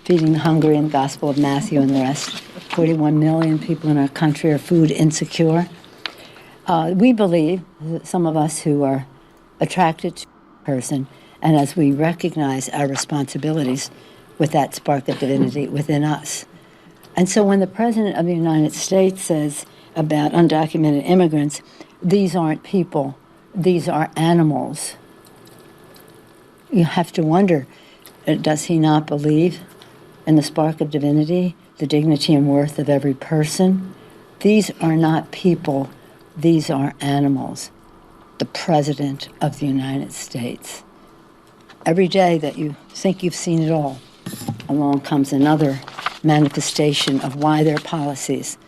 feeding the hungry and the Gospel of Matthew and the rest. 41 million people in our country are food insecure. We believe, some of us who are attracted to a person, and as we recognize our responsibilities with that spark of divinity within us. And so when the President of the United States says about undocumented immigrants, these aren't people, these are animals, you have to wonder, does he not believe in the spark of divinity, the dignity and worth of every person? These are not people, these are animals. The President of the United States. Every day that you think you've seen it all, along comes another manifestation of why their policies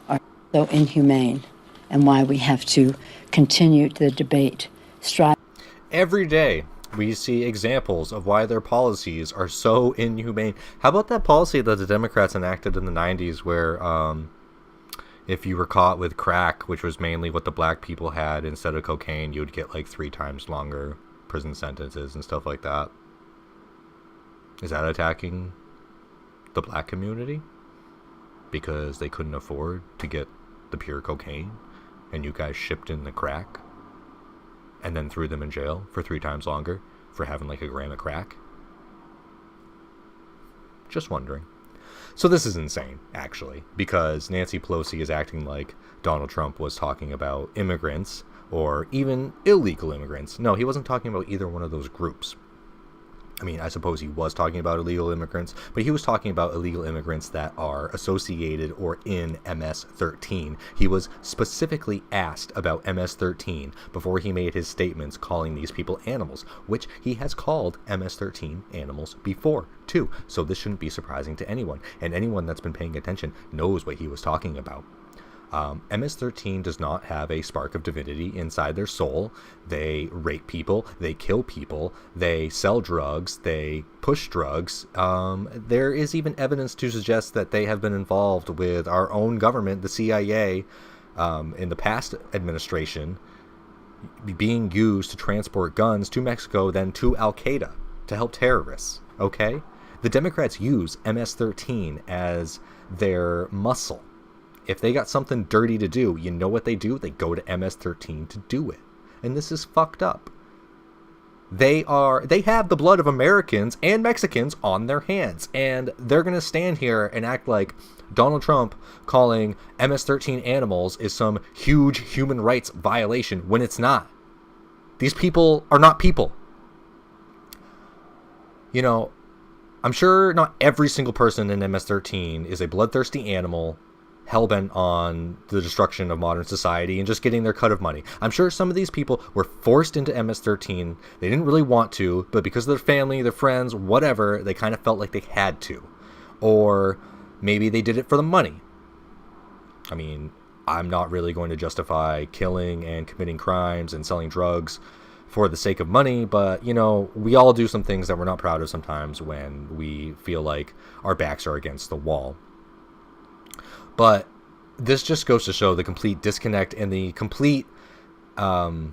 are so inhumane and why we have to continue the debate. Every day we see examples of why their policies are so inhumane. How about that policy that the Democrats enacted in the 90s where if you were caught with crack, which was mainly what the black people had instead of cocaine, you'd get like 3 times longer prison sentences and stuff like that? Is that attacking the black community? Because they couldn't afford to get the pure cocaine and you guys shipped in the crack and then threw them in jail for 3 times longer for having like a gram of crack? Just wondering. So this is insane, actually, because Nancy Pelosi is acting like Donald Trump was talking about immigrants or even illegal immigrants. No, he wasn't talking about either one of those groups. I mean, I suppose he was talking about illegal immigrants, but he was talking about illegal immigrants that are associated or in MS-13. He was specifically asked about MS-13 before he made his statements calling these people animals, which he has called MS-13 animals before, too. So this shouldn't be surprising to anyone, and anyone that's been paying attention knows what he was talking about. MS-13 does not have a spark of divinity inside their soul. They rape people, they kill people, they sell drugs, they push drugs. There is even evidence to suggest that they have been involved with our own government, the CIA, in the past administration, being used to transport guns to Mexico, then to Al-Qaeda, to help terrorists, okay? The Democrats use MS-13 as their muscle. If they got something dirty to do, you know what they do? They go to MS-13 to do it. And this is fucked up. They have the blood of Americans and Mexicans on their hands. And they're going to stand here and act like Donald Trump calling MS-13 animals is some huge human rights violation when it's not. These people are not people. You know, I'm sure not every single person in MS-13 is a bloodthirsty animal hell-bent on the destruction of modern society and just getting their cut of money. I'm sure some of these people were forced into MS-13. They didn't really want to, but because of their family, their friends, whatever, they kind of felt like they had to. Or maybe they did it for the money. I mean, I'm not really going to justify killing and committing crimes and selling drugs for the sake of money, but, you know, we all do some things that we're not proud of sometimes when we feel like our backs are against the wall. But this just goes to show the complete disconnect and the complete the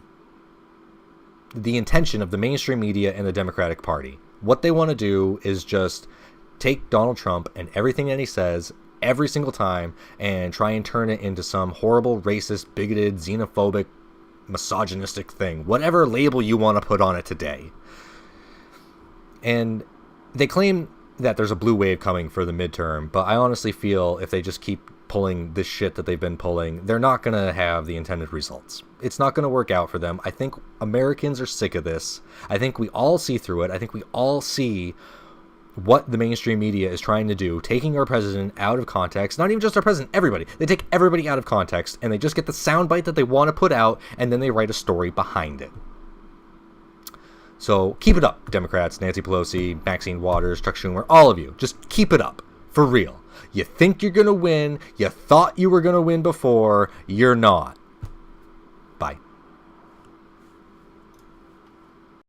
intention of the mainstream media and the Democratic Party. What they want to do is just take Donald Trump and everything that he says every single time and try and turn it into some horrible, racist, bigoted, xenophobic, misogynistic thing. Whatever label you want to put on it today. And they claim that there's a blue wave coming for the midterm, but I honestly feel if they just keep pulling this shit that they've been pulling, they're not going to have the intended results. It's not going to work out for them. I think Americans are sick of this. I think we all see through it. I think we all see what the mainstream media is trying to do, taking our president out of context. Not even just our president, everybody. They take everybody out of context, and they just get the soundbite that they want to put out, and then they write a story behind it. So keep it up, Democrats, Nancy Pelosi, Maxine Waters, Chuck Schumer, all of you. Just keep it up, for real. You think you're going to win. You thought you were going to win before. You're not.